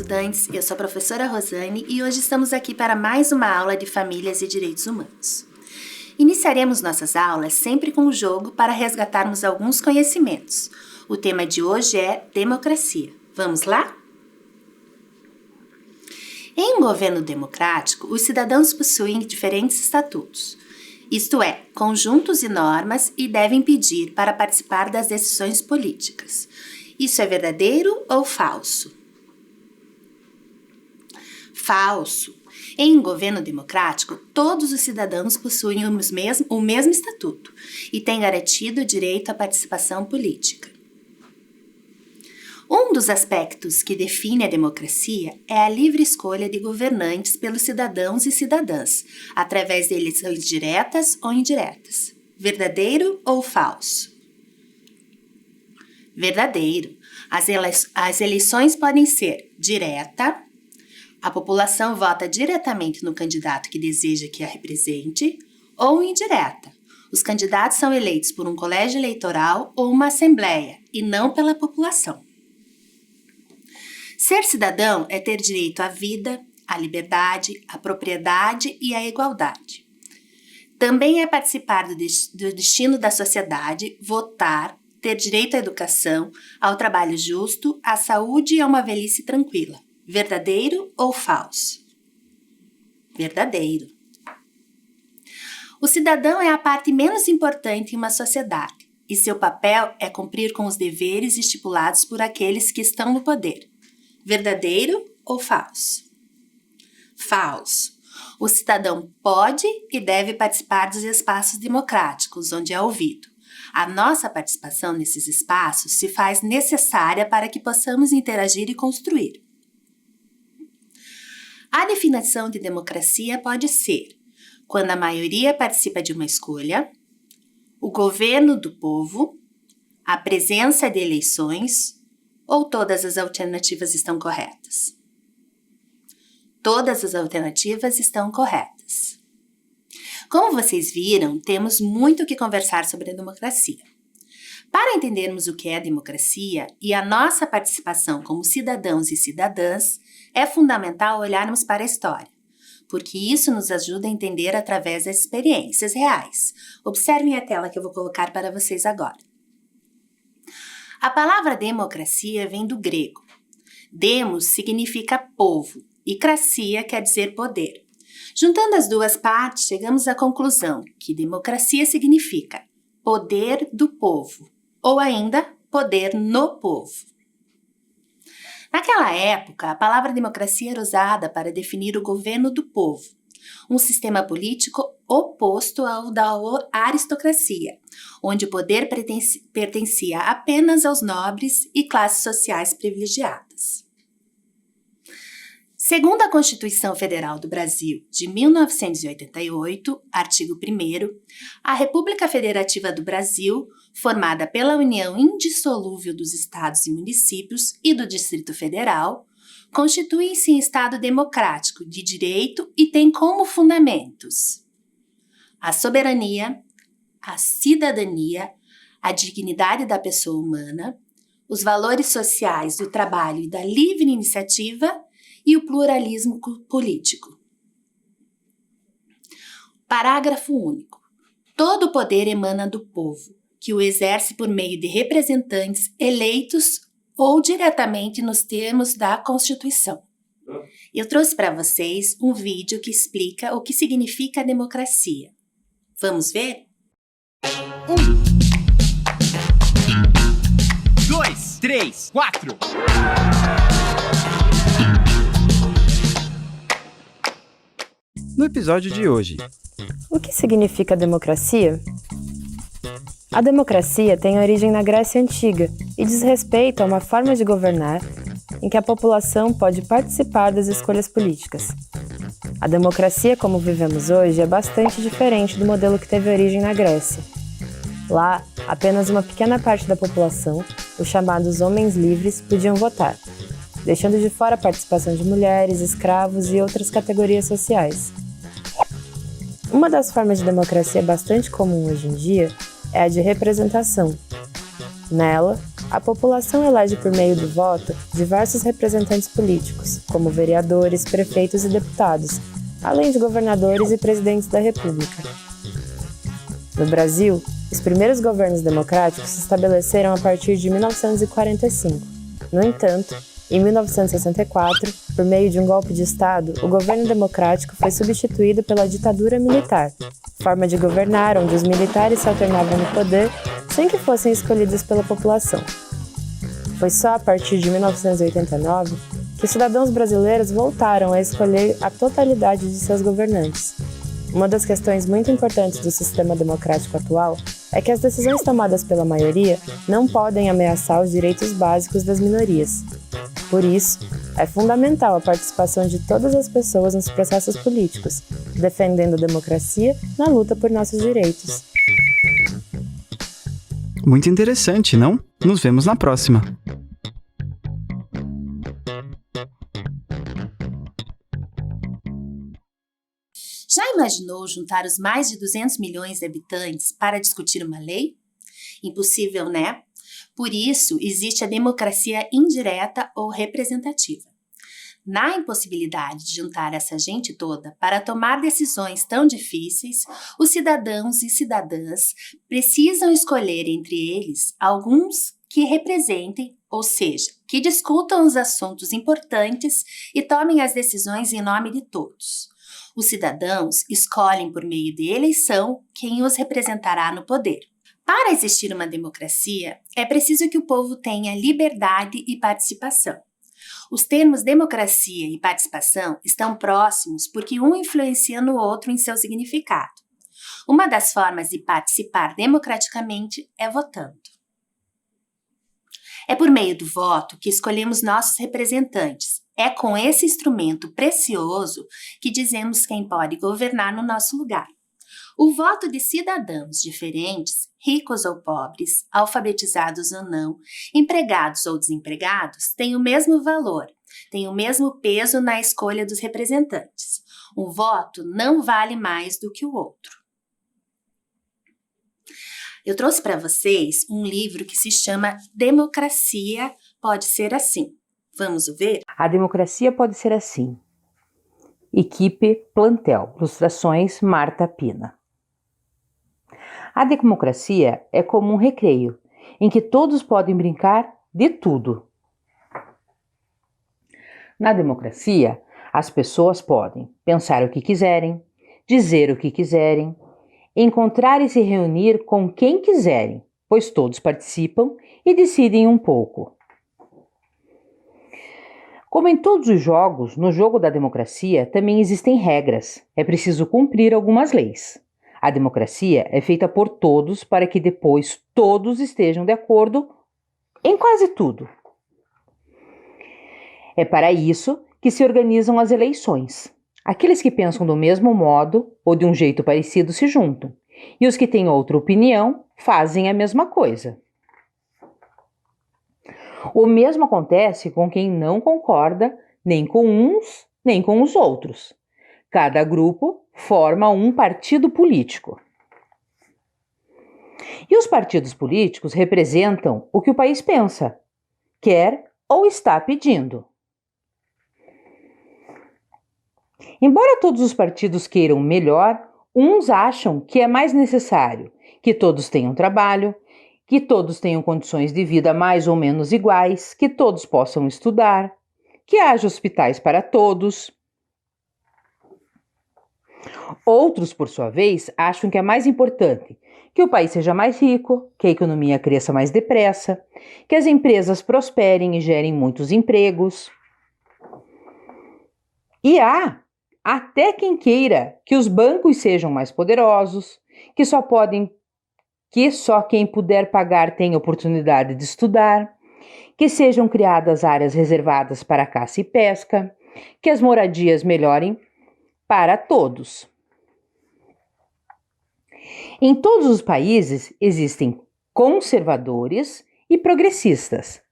estudantes, eu sou a professora Rosane e hoje estamos aqui para mais uma aula de Famílias e Direitos Humanos. Iniciaremos nossas aulas sempre com um jogo para resgatarmos alguns conhecimentos. O tema de hoje é democracia. Vamos lá? Em um governo democrático, os cidadãos possuem diferentes estatutos, isto é, conjuntos e normas, e devem pedir para participar das decisões políticas. Isso é verdadeiro ou falso? Falso. Em um governo democrático, todos os cidadãos possuem o mesmo estatuto e têm garantido o direito à participação política. Um dos aspectos que define a democracia é a livre escolha de governantes pelos cidadãos e cidadãs, através de eleições diretas ou indiretas. Verdadeiro ou falso? Verdadeiro. As eleições podem ser direta, a população vota diretamente no candidato que deseja que a represente, ou indireta. Os candidatos são eleitos por um colégio eleitoral ou uma assembleia, e não pela população. Ser cidadão é ter direito à vida, à liberdade, à propriedade e à igualdade. Também é participar do destino da sociedade, votar, ter direito à educação, ao trabalho justo, à saúde e a uma velhice tranquila. Verdadeiro ou falso? Verdadeiro. O cidadão é a parte menos importante em uma sociedade, e seu papel é cumprir com os deveres estipulados por aqueles que estão no poder. Verdadeiro ou falso? Falso. O cidadão pode e deve participar dos espaços democráticos, onde é ouvido. A nossa participação nesses espaços se faz necessária para que possamos interagir e construir. A definição de democracia pode ser quando a maioria participa de uma escolha, o governo do povo, a presença de eleições, ou todas as alternativas estão corretas? Todas as alternativas estão corretas. Como vocês viram, temos muito o que conversar sobre a democracia. Para entendermos o que é a democracia e a nossa participação como cidadãos e cidadãs, é fundamental olharmos para a história, porque isso nos ajuda a entender através das experiências reais. Observem a tela que eu vou colocar para vocês agora. A palavra democracia vem do grego. Demos significa povo e cracia quer dizer poder. Juntando as duas partes, chegamos à conclusão que democracia significa poder do povo, ou ainda poder no povo. Naquela época, a palavra democracia era usada para definir o governo do povo, um sistema político oposto ao da aristocracia, onde o poder pertencia apenas aos nobres e classes sociais privilegiadas. Segundo a Constituição Federal do Brasil de 1988, artigo 1º, a República Federativa do Brasil, formada pela união indissolúvel dos estados e municípios e do Distrito Federal, constitui-se em Estado democrático de direito e tem como fundamentos a soberania, a cidadania, a dignidade da pessoa humana, os valores sociais do trabalho e da livre iniciativa e o pluralismo político. Parágrafo único. Todo poder emana do povo, que o exerce por meio de representantes eleitos ou diretamente nos termos da Constituição. Eu trouxe para vocês um vídeo que explica o que significa a democracia. Vamos ver? 1, 2, 3, 4. No episódio de hoje, o que significa democracia? A democracia tem origem na Grécia Antiga e diz respeito a uma forma de governar em que a população pode participar das escolhas políticas. A democracia como vivemos hoje é bastante diferente do modelo que teve origem na Grécia. Lá, apenas uma pequena parte da população, os chamados homens livres, podiam votar, deixando de fora a participação de mulheres, escravos e outras categorias sociais. Uma das formas de democracia bastante comum hoje em dia é a de representação. Nela, a população elege por meio do voto diversos representantes políticos, como vereadores, prefeitos e deputados, além de governadores e presidentes da República. No Brasil, os primeiros governos democráticos se estabeleceram a partir de 1945. No entanto, em 1964, por meio de um golpe de Estado, o governo democrático foi substituído pela ditadura militar, forma de governar onde os militares se alternavam no poder sem que fossem escolhidos pela população. Foi só a partir de 1989 que os cidadãos brasileiros voltaram a escolher a totalidade de seus governantes. Uma das questões muito importantes do sistema democrático atual é que as decisões tomadas pela maioria não podem ameaçar os direitos básicos das minorias. Por isso, é fundamental a participação de todas as pessoas nos processos políticos, defendendo a democracia na luta por nossos direitos. Muito interessante, não? Nos vemos na próxima! Já imaginou juntar os mais de 200 milhões de habitantes para discutir uma lei? Impossível, né? Por isso, existe a democracia indireta ou representativa. Na impossibilidade de juntar essa gente toda para tomar decisões tão difíceis, os cidadãos e cidadãs precisam escolher entre eles alguns que representem, ou seja, que discutam os assuntos importantes e tomem as decisões em nome de todos. Os cidadãos escolhem por meio de eleição quem os representará no poder. Para existir uma democracia, é preciso que o povo tenha liberdade e participação. Os termos democracia e participação estão próximos porque um influencia no outro em seu significado. Uma das formas de participar democraticamente é votando. É por meio do voto que escolhemos nossos representantes. É com esse instrumento precioso que dizemos quem pode governar no nosso lugar. O voto de cidadãos diferentes, ricos ou pobres, alfabetizados ou não, empregados ou desempregados, tem o mesmo valor, tem o mesmo peso na escolha dos representantes. Um voto não vale mais do que o outro. Eu trouxe para vocês um livro que se chama Democracia Pode Ser Assim. Vamos ver? A democracia pode ser assim. Equipe Plantel. Ilustrações Marta Pina. A democracia é como um recreio, em que todos podem brincar de tudo. Na democracia, as pessoas podem pensar o que quiserem, dizer o que quiserem, encontrar e se reunir com quem quiserem, pois todos participam e decidem um pouco. Como em todos os jogos, no jogo da democracia também existem regras. É preciso cumprir algumas leis. A democracia é feita por todos para que depois todos estejam de acordo em quase tudo. É para isso que se organizam as eleições. Aqueles que pensam do mesmo modo ou de um jeito parecido se juntam, e os que têm outra opinião fazem a mesma coisa. O mesmo acontece com quem não concorda nem com uns nem com os outros. Cada grupo forma um partido político. E os partidos políticos representam o que o país pensa, quer ou está pedindo. Embora todos os partidos queiram melhor, uns acham que é mais necessário que todos tenham trabalho, que todos tenham condições de vida mais ou menos iguais, que todos possam estudar, que haja hospitais para todos. Outros, por sua vez, acham que é mais importante que o país seja mais rico, que a economia cresça mais depressa, que as empresas prosperem e gerem muitos empregos. E há até quem queira que os bancos sejam mais poderosos, que só quem puder pagar tenha oportunidade de estudar, que sejam criadas áreas reservadas para caça e pesca, que as moradias melhorem para todos. Em todos os países existem conservadores e progressistas,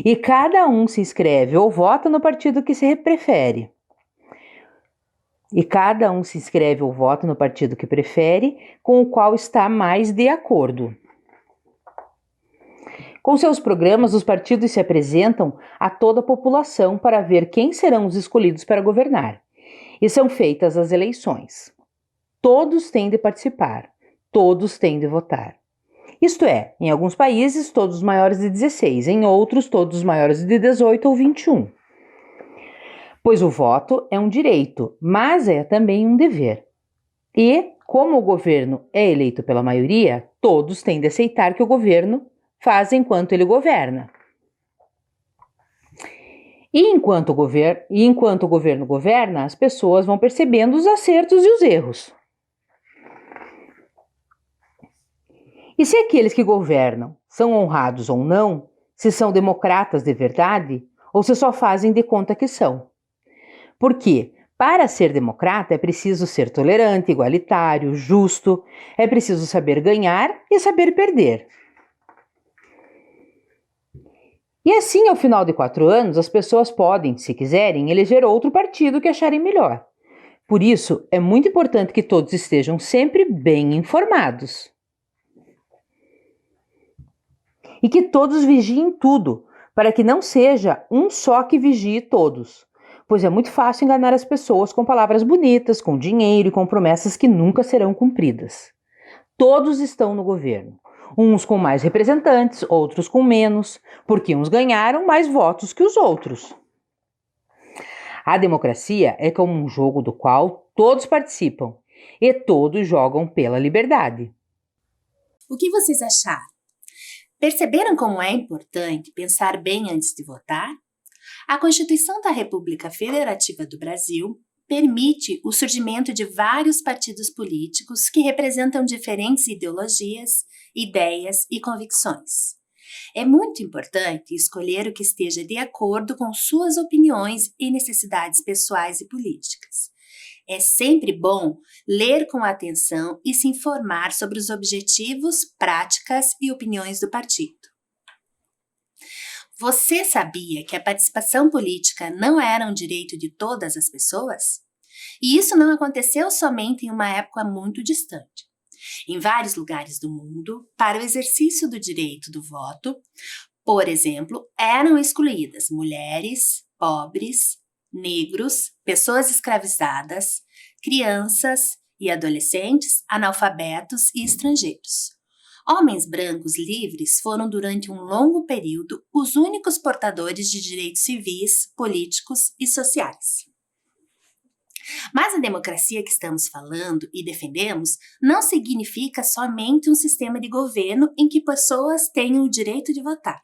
e cada um se inscreve ou vota no partido que se prefere. Com o qual está mais de acordo. Com seus programas, os partidos se apresentam a toda a população para ver quem serão os escolhidos para governar. E são feitas as eleições. Todos têm de participar, todos têm de votar. Isto é, em alguns países, todos os maiores de 16, em outros, todos os maiores de 18 ou 21. Pois o voto é um direito, mas é também um dever. E, como o governo é eleito pela maioria, todos têm de aceitar que o governo faz enquanto ele governa. E enquanto o governo governa, as pessoas vão percebendo os acertos e os erros. E se aqueles que governam são honrados ou não, se são democratas de verdade, ou se só fazem de conta que são. Porque, para ser democrata, é preciso ser tolerante, igualitário, justo, é preciso saber ganhar e saber perder. E assim, ao final de 4 anos, as pessoas podem, se quiserem, eleger outro partido que acharem melhor. Por isso, é muito importante que todos estejam sempre bem informados. E que todos vigiem tudo, para que não seja um só que vigie todos. Pois é muito fácil enganar as pessoas com palavras bonitas, com dinheiro e com promessas que nunca serão cumpridas. Todos estão no governo. Uns com mais representantes, outros com menos, porque uns ganharam mais votos que os outros. A democracia é como um jogo do qual todos participam e todos jogam pela liberdade. O que vocês acharam? Perceberam como é importante pensar bem antes de votar? A Constituição da República Federativa do Brasil permite o surgimento de vários partidos políticos que representam diferentes ideologias, ideias e convicções. É muito importante escolher o que esteja de acordo com suas opiniões e necessidades pessoais e políticas. É sempre bom ler com atenção e se informar sobre os objetivos, práticas e opiniões do partido. Você sabia que a participação política não era um direito de todas as pessoas? E isso não aconteceu somente em uma época muito distante. Em vários lugares do mundo, para o exercício do direito do voto, por exemplo, eram excluídas mulheres, pobres, negros, pessoas escravizadas, crianças e adolescentes, analfabetos e estrangeiros. Homens brancos livres foram durante um longo período os únicos portadores de direitos civis, políticos e sociais. Mas a democracia que estamos falando e defendemos não significa somente um sistema de governo em que pessoas tenham o direito de votar.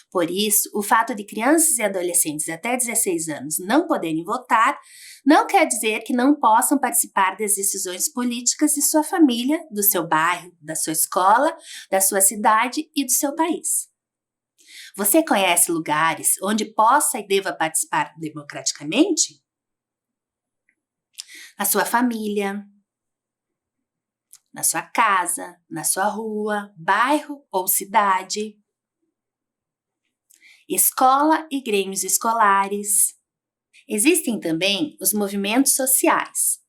Por isso, o fato de crianças e adolescentes até 16 anos não poderem votar não quer dizer que não possam participar das decisões políticas de sua família, do seu bairro, da sua escola, da sua cidade e do seu país. Você conhece lugares onde possa e deva participar democraticamente? Na sua família, na sua casa, na sua rua, bairro ou cidade. Escola e grêmios escolares. Existem também os movimentos sociais.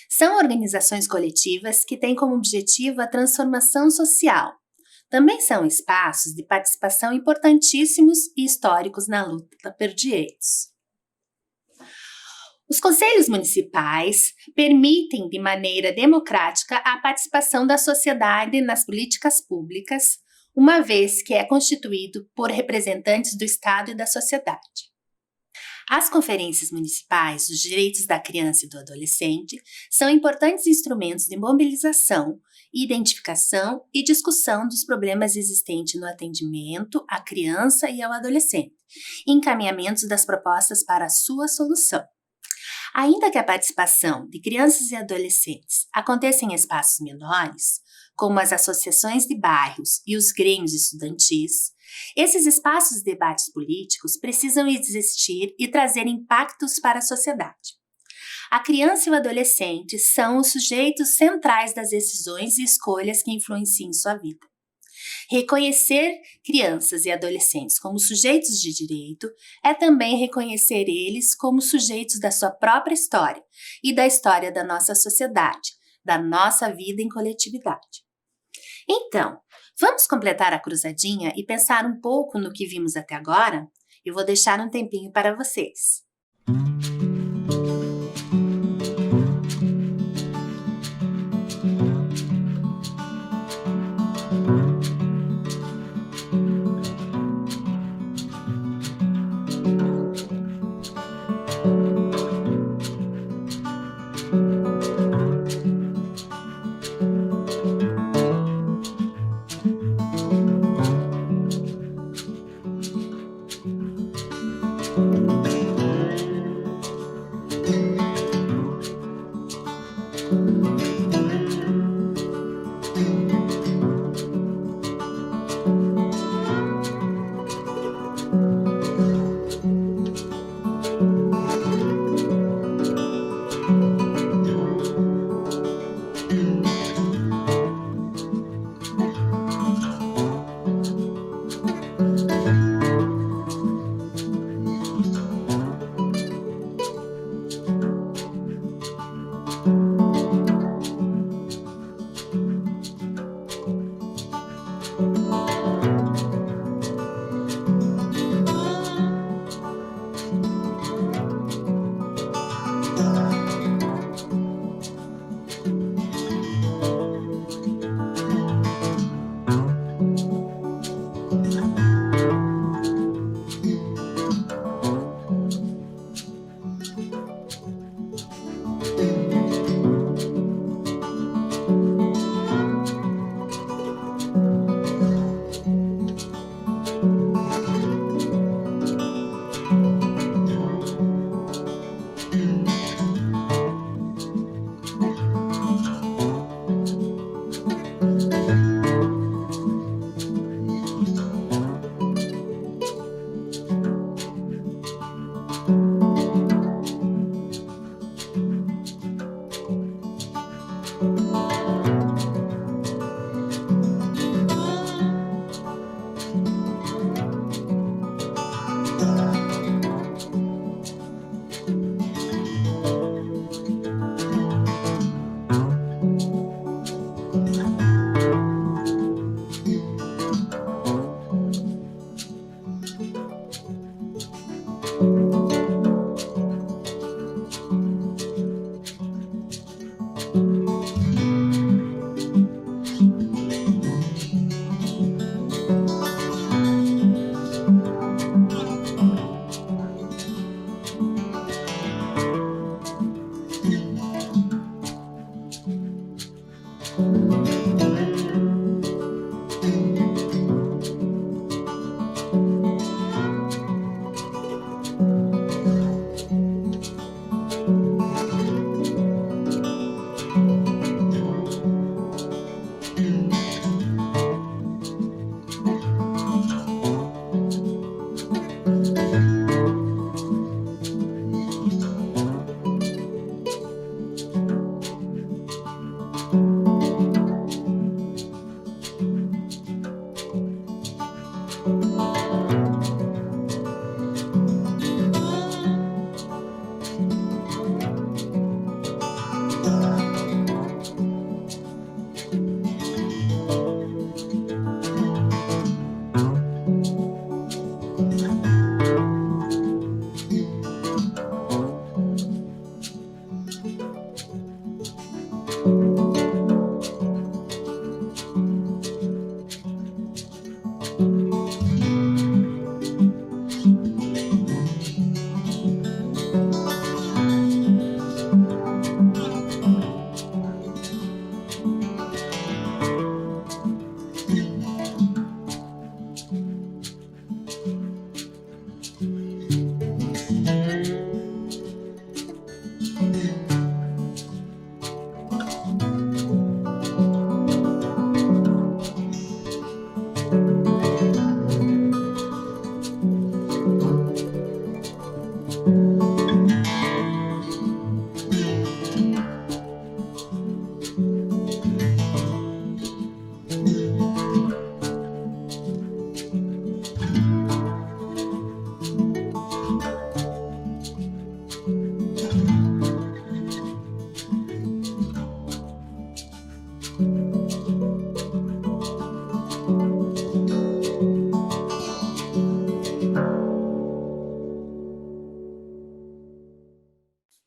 São organizações coletivas que têm como objetivo a transformação social. Também são espaços de participação importantíssimos e históricos na luta por direitos. Os conselhos municipais permitem de maneira democrática a participação da sociedade nas políticas públicas, uma vez que é constituído por representantes do Estado e da sociedade. As conferências municipais dos direitos da criança e do adolescente são importantes instrumentos de mobilização, identificação e discussão dos problemas existentes no atendimento à criança e ao adolescente, e encaminhamentos das propostas para a sua solução. Ainda que a participação de crianças e adolescentes aconteça em espaços menores, como as associações de bairros e os grêmios estudantis, esses espaços de debates políticos precisam existir e trazer impactos para a sociedade. A criança e o adolescente são os sujeitos centrais das decisões e escolhas que influenciam sua vida. Reconhecer crianças e adolescentes como sujeitos de direito é também reconhecer eles como sujeitos da sua própria história e da história da nossa sociedade, da nossa vida em coletividade. Então, Vamos completar a cruzadinha e pensar um pouco no que vimos até agora? Eu vou deixar um tempinho para vocês.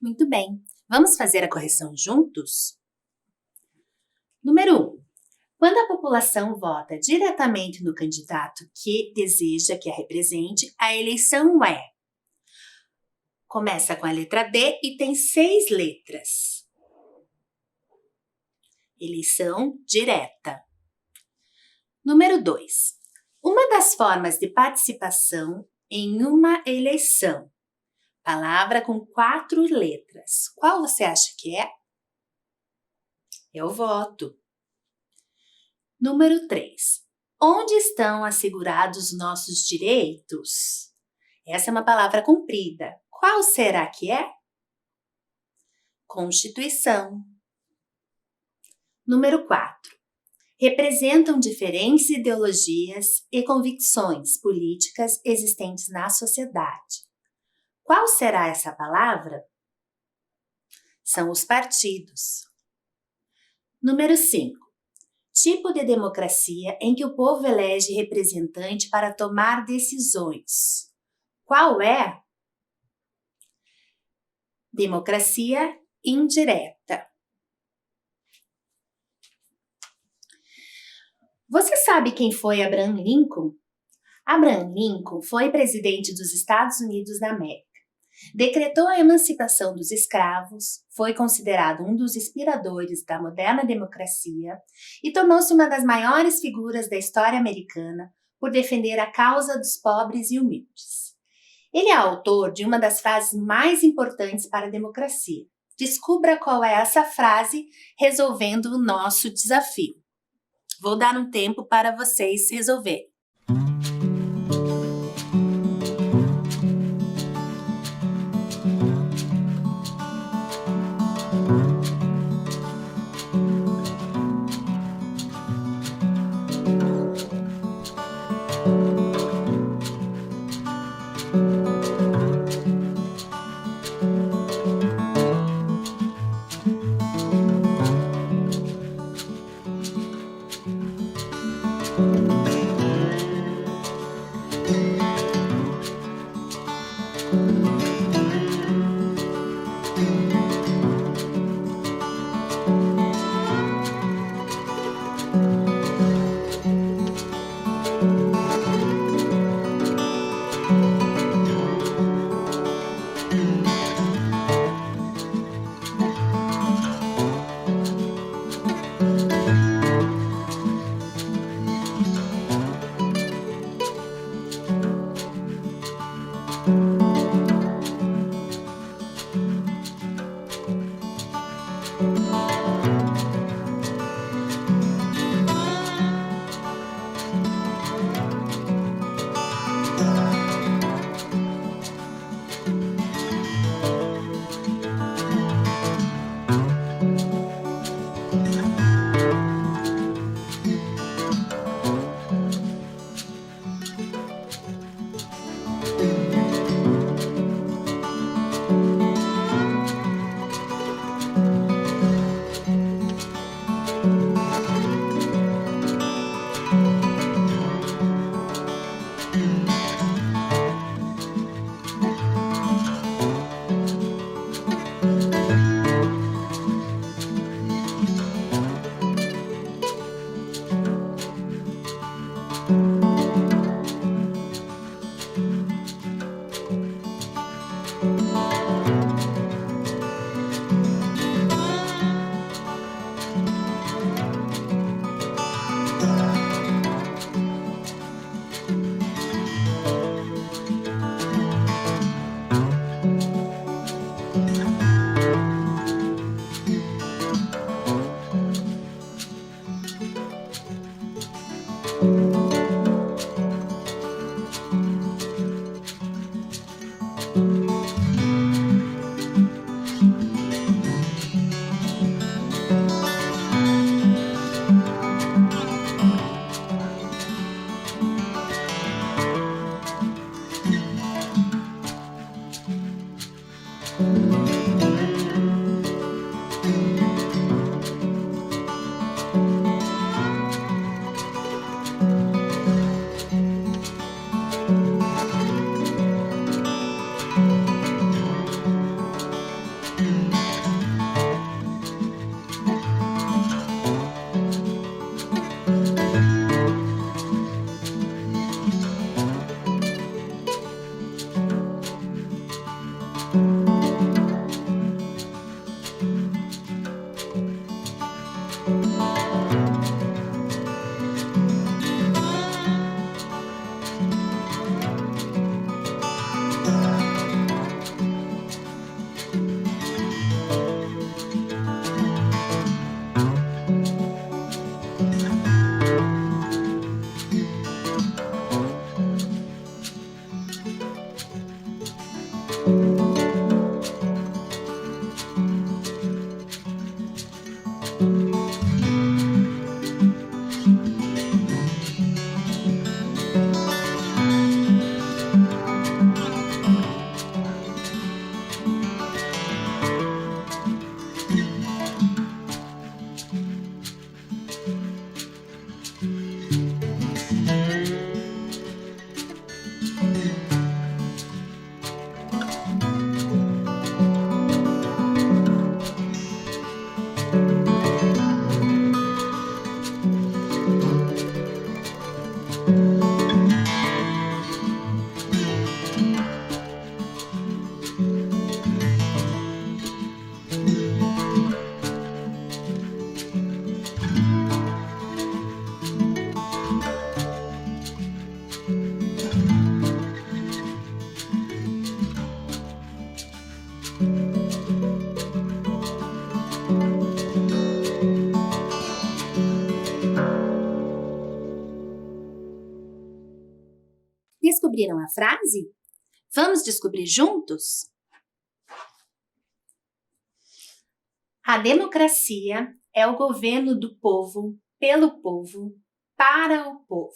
Muito bem. Vamos fazer a correção juntos? Número 1. Quando a população vota diretamente no candidato que deseja que a represente, a eleição é. Começa com a letra D e tem 6 letras. Eleição direta. Número 2. Uma das formas de participação em uma eleição. Palavra com 4 letras. Qual você acha que é? É o voto. Número 3. Onde estão assegurados nossos direitos? Essa é uma palavra comprida. Qual será que é? Constituição. Número 4. Representam diferentes ideologias e convicções políticas existentes na sociedade. Qual será essa palavra? São os partidos. Número 5. Tipo de democracia em que o povo elege representante para tomar decisões. Qual é? Democracia indireta. Você sabe quem foi Abraham Lincoln? Abraham Lincoln foi presidente dos Estados Unidos da América. Decretou a emancipação dos escravos, foi considerado um dos inspiradores da moderna democracia e tornou-se uma das maiores figuras da história americana por defender a causa dos pobres e humildes. Ele é autor de uma das frases mais importantes para a democracia. Descubra qual é essa frase resolvendo o nosso desafio. Vou dar um tempo para vocês resolverem. Descobriram a frase? Vamos descobrir juntos? A democracia é o governo do povo, pelo povo, para o povo.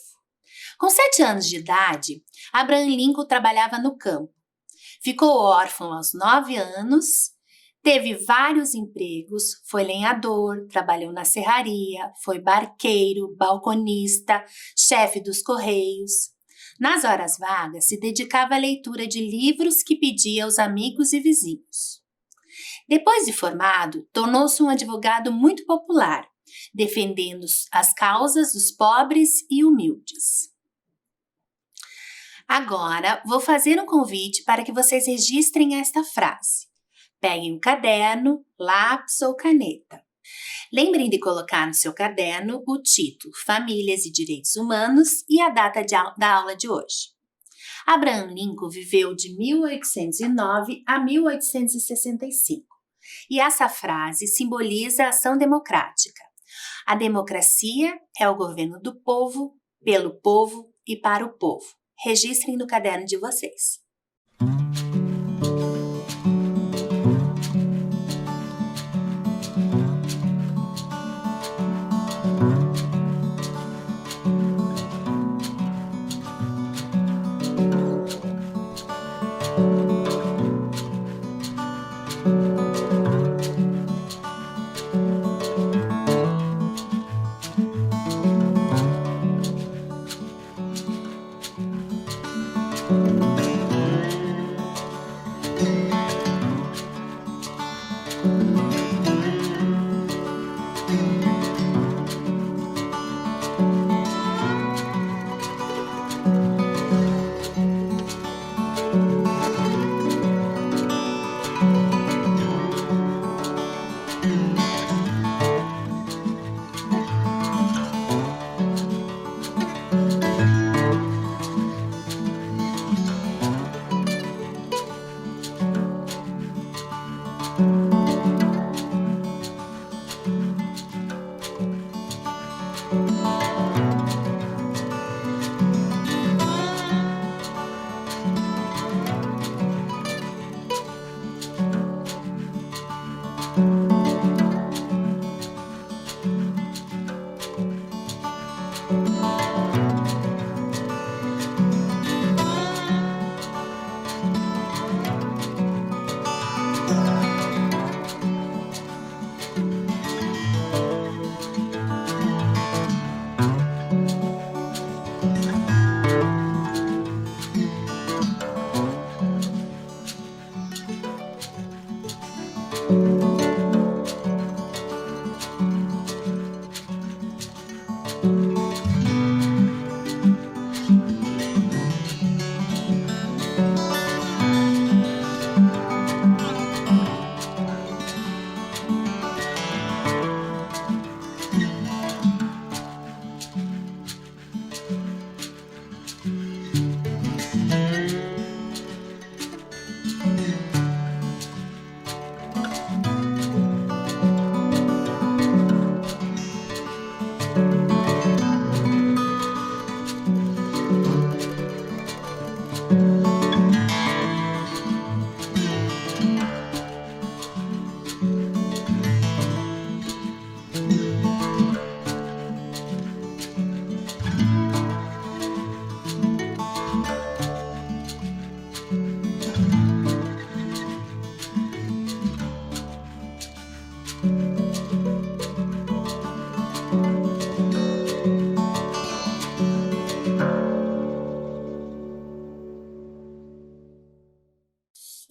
Com 7 anos de idade, Abraham Lincoln trabalhava no campo. Ficou órfão aos 9 anos, teve vários empregos, foi lenhador, trabalhou na serraria, foi barqueiro, balconista, chefe dos correios. Nas horas vagas, se dedicava à leitura de livros que pedia aos amigos e vizinhos. Depois de formado, tornou-se um advogado muito popular, defendendo as causas dos pobres e humildes. Agora, vou fazer um convite para que vocês registrem esta frase. Peguem um caderno, lápis ou caneta. Lembrem de colocar no seu caderno o título Famílias e Direitos Humanos e a data da aula de hoje. Abraham Lincoln viveu de 1809 a 1865 e essa frase simboliza a ação democrática. A democracia é o governo do povo, pelo povo e para o povo. Registrem no caderno de vocês.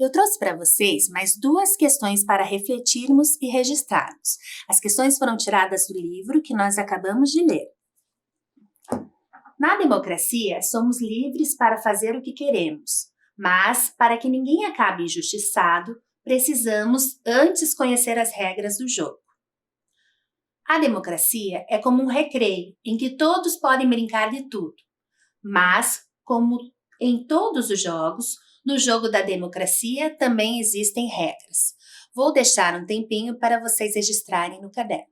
Eu trouxe para vocês mais 2 questões para refletirmos e registrarmos. As questões foram tiradas do livro que nós acabamos de ler. Na democracia, somos livres para fazer o que queremos, mas, para que ninguém acabe injustiçado, precisamos antes conhecer as regras do jogo. A democracia é como um recreio em que todos podem brincar de tudo, mas, como em todos os jogos, no jogo da democracia também existem regras. Vou deixar um tempinho para vocês registrarem no caderno.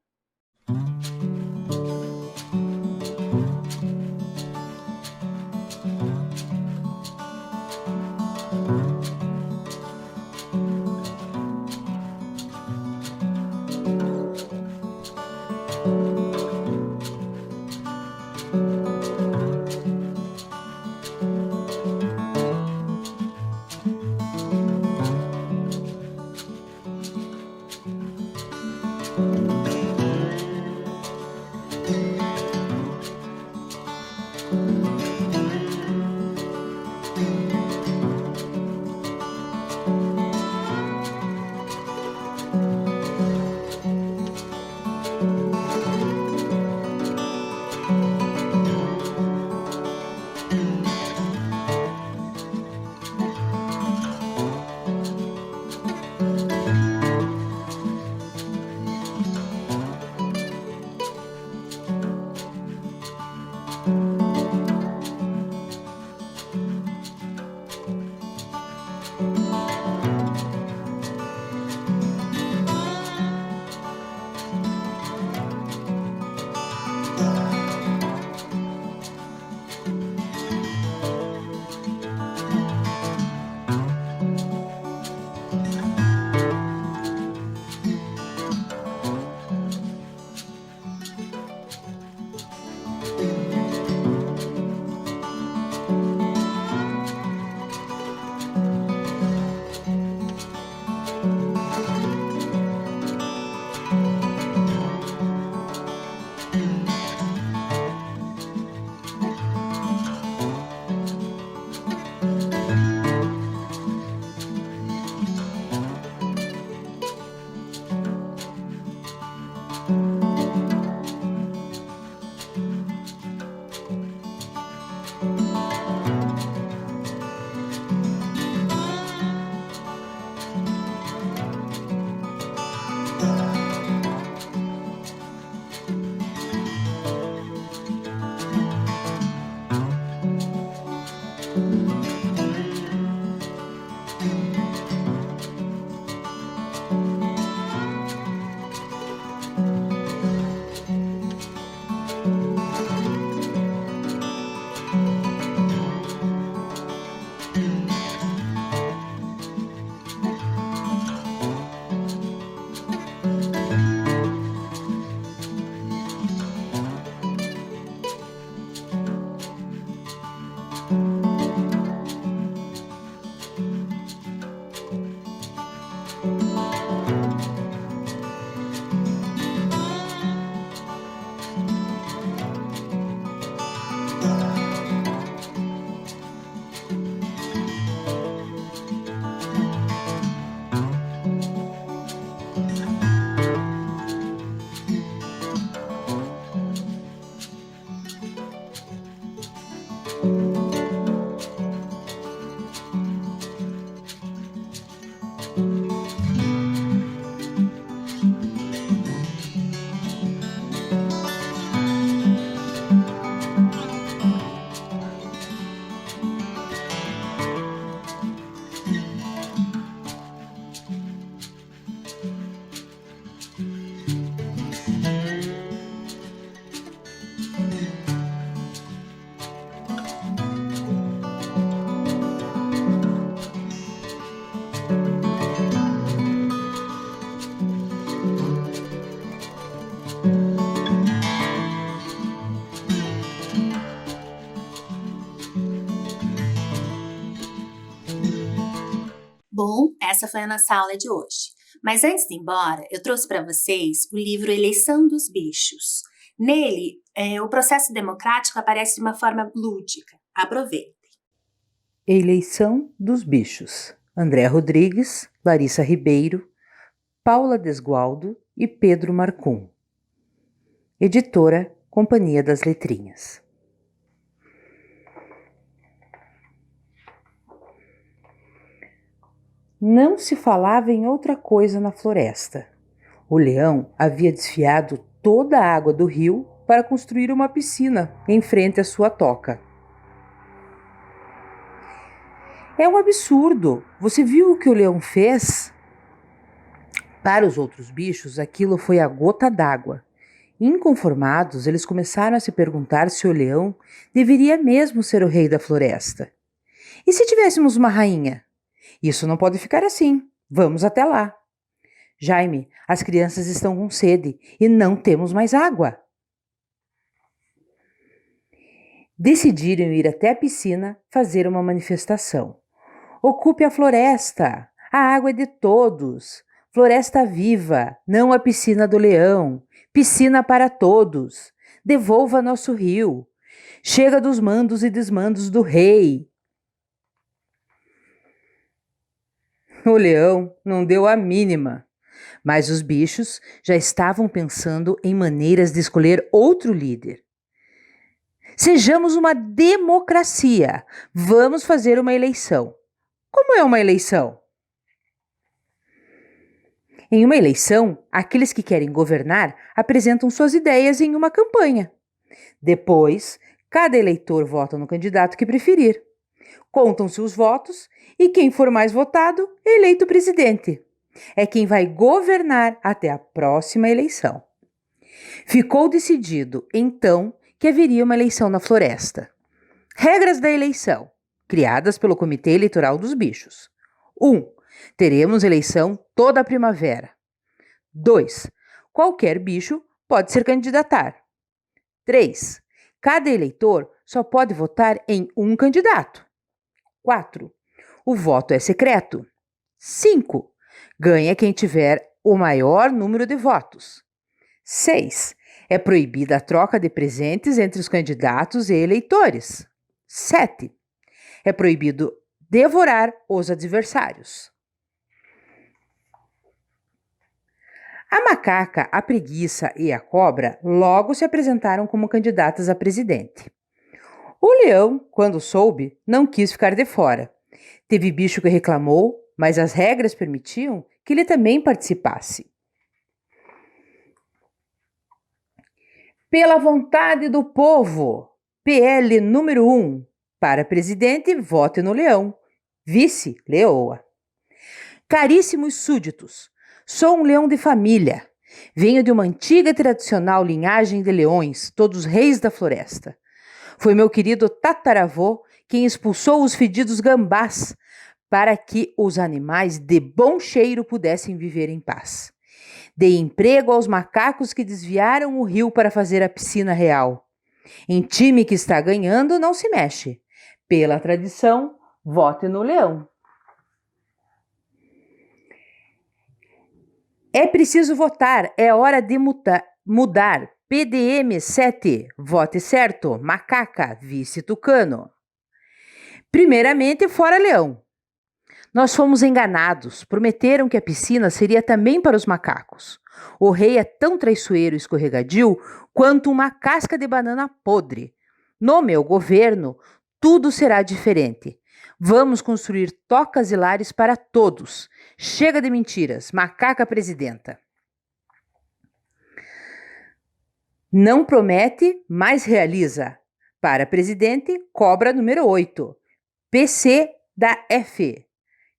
essa foi a nossa aula de hoje. Mas antes de ir embora, eu trouxe para vocês o livro Eleição dos Bichos. Nele, o processo democrático aparece de uma forma lúdica. Aproveitem. Eleição dos Bichos. André Rodrigues, Larissa Ribeiro, Paula Desgualdo e Pedro Marcum. Editora Companhia das Letrinhas. Não se falava em outra coisa na floresta. O leão havia desfiado toda a água do rio para construir uma piscina em frente à sua toca. É um absurdo! Você viu o que o leão fez? Para os outros bichos, aquilo foi a gota d'água. Inconformados, eles começaram a se perguntar se o leão deveria mesmo ser o rei da floresta. E se tivéssemos uma rainha? Isso não pode ficar assim. Vamos até lá. Jaime, as crianças estão com sede e não temos mais água. Decidiram ir até a piscina fazer uma manifestação. Ocupe a floresta. A água é de todos. Floresta viva, não a piscina do leão. Piscina para todos. Devolva nosso rio. Chega dos mandos e desmandos do rei. O leão não deu a mínima, mas os bichos já estavam pensando em maneiras de escolher outro líder. Sejamos uma democracia. Vamos fazer uma eleição. Como é uma eleição? Em uma eleição, aqueles que querem governar apresentam suas ideias em uma campanha. Depois, cada eleitor vota no candidato que preferir. Contam-se os votos e quem for mais votado é eleito presidente. É quem vai governar até a próxima eleição. Ficou decidido, então, que haveria uma eleição na floresta. Regras da eleição, criadas pelo Comitê Eleitoral dos Bichos. 1. Teremos eleição toda a primavera. 2. Qualquer bicho pode se candidatar. 3. Cada eleitor só pode votar em um candidato. 4. O voto é secreto. 5. Ganha quem tiver o maior número de votos. 6. É proibida a troca de presentes entre os candidatos e eleitores. 7. É proibido devorar os adversários. A macaca, a preguiça e a cobra logo se apresentaram como candidatas a presidente. O leão, quando soube, não quis ficar de fora. Teve bicho que reclamou, mas as regras permitiam que ele também participasse. Pela vontade do povo, PL número 1. Para presidente, vote no leão. Vice, leoa. Caríssimos súditos, sou um leão de família. Venho de uma antiga e tradicional linhagem de leões, todos reis da floresta. Foi meu querido tataravô quem expulsou os fedidos gambás para que os animais de bom cheiro pudessem viver em paz. Dei emprego aos macacos que desviaram o rio para fazer a piscina real. Em time que está ganhando, não se mexe. Pela tradição, vote no leão. É preciso votar, é hora de mudar. PDM 7, vote certo, macaca, vice tucano. Primeiramente, fora leão. Nós fomos enganados, prometeram que a piscina seria também para os macacos. O rei é tão traiçoeiro e escorregadio quanto uma casca de banana podre. No meu governo, tudo será diferente. Vamos construir tocas e lares para todos. Chega de mentiras, macaca presidenta. Não promete, mas realiza. Para presidente, cobra número 8. PC da F.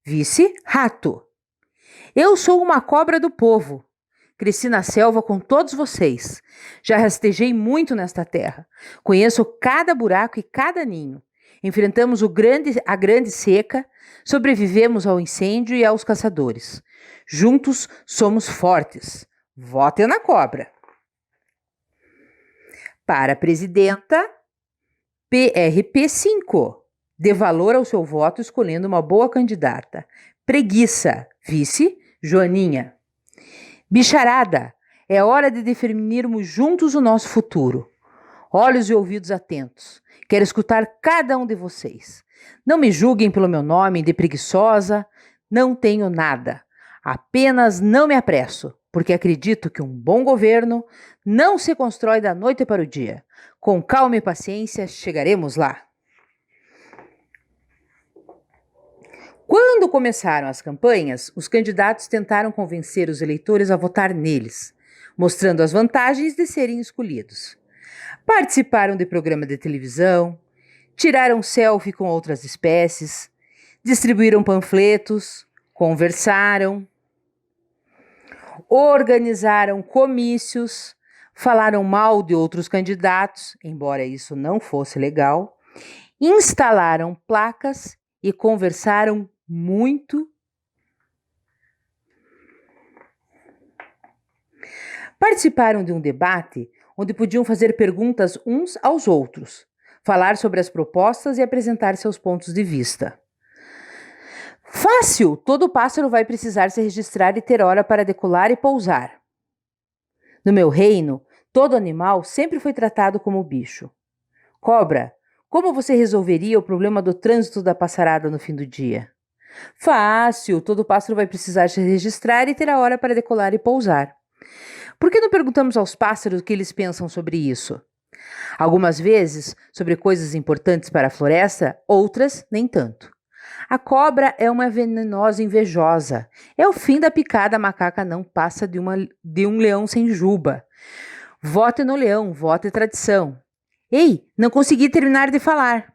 Vice, rato. Eu sou uma cobra do povo. Cresci na selva com todos vocês. Já rastejei muito nesta terra. Conheço cada buraco e cada ninho. Enfrentamos a grande seca, sobrevivemos ao incêndio e aos caçadores. Juntos somos fortes. Vote na cobra. Para presidenta, PRP 5. Dê valor ao seu voto escolhendo uma boa candidata. Preguiça, Vice, Joaninha. Bicharada, é hora de definirmos juntos o nosso futuro. Olhos e ouvidos atentos. Quero escutar cada um de vocês. Não me julguem pelo meu nome de preguiçosa. Não tenho nada. Apenas não me apresso, porque acredito que um bom governo não se constrói da noite para o dia. Com calma e paciência, chegaremos lá. Quando começaram as campanhas, os candidatos tentaram convencer os eleitores a votar neles, mostrando as vantagens de serem escolhidos. Participaram de programa de televisão, tiraram selfie com outras espécies, distribuíram panfletos, conversaram, organizaram comícios, falaram mal de outros candidatos, embora isso não fosse legal, instalaram placas e conversaram muito. Participaram de um debate onde podiam fazer perguntas uns aos outros, falar sobre as propostas e apresentar seus pontos de vista. Fácil! Todo pássaro vai precisar se registrar e ter hora para decolar e pousar. No meu reino, todo animal sempre foi tratado como bicho. Cobra, como você resolveria o problema do trânsito da passarada no fim do dia? Fácil! Todo pássaro vai precisar se registrar e ter a hora para decolar e pousar. Por que não perguntamos aos pássaros o que eles pensam sobre isso? Algumas vezes sobre coisas importantes para a floresta, outras nem tanto. A cobra é uma venenosa invejosa. É o fim da picada, a macaca não passa de um leão sem juba. Vote no leão, vote tradição. Ei, não consegui terminar de falar.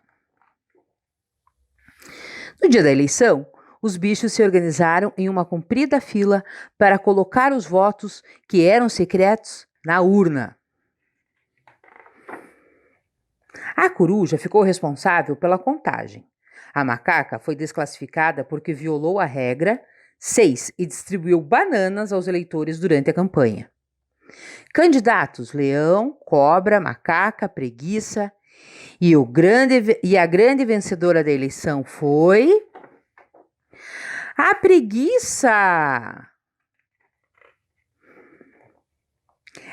No dia da eleição, os bichos se organizaram em uma comprida fila para colocar os votos, que eram secretos, na urna. A coruja ficou responsável pela contagem. A macaca foi desclassificada porque violou a regra 6 e distribuiu bananas aos eleitores durante a campanha. Candidatos: leão, cobra, macaca, preguiça. E a grande vencedora da eleição foi a preguiça.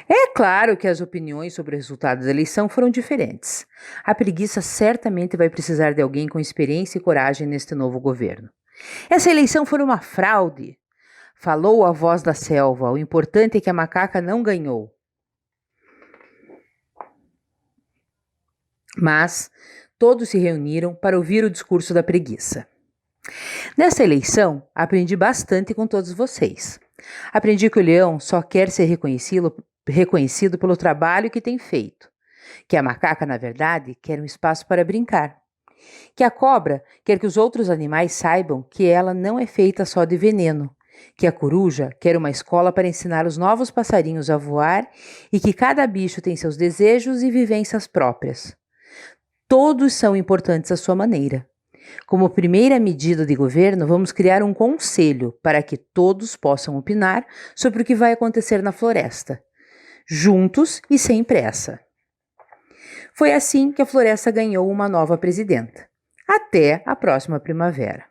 É claro que as opiniões sobre o resultado da eleição foram diferentes. A preguiça certamente vai precisar de alguém com experiência e coragem neste novo governo. Essa eleição foi uma fraude, falou a voz da selva. O importante é que a macaca não ganhou. Mas todos se reuniram para ouvir o discurso da preguiça. Nessa eleição, aprendi bastante com todos vocês. Aprendi que o leão só quer ser reconhecido pelo trabalho que tem feito, que a macaca, na verdade, quer um espaço para brincar, que a cobra quer que os outros animais saibam que ela não é feita só de veneno, que a coruja quer uma escola para ensinar os novos passarinhos a voar e que cada bicho tem seus desejos e vivências próprias. Todos são importantes à sua maneira. Como primeira medida de governo, vamos criar um conselho para que todos possam opinar sobre o que vai acontecer na floresta, juntos e sem pressa. Foi assim que a floresta ganhou uma nova presidenta. Até a próxima primavera.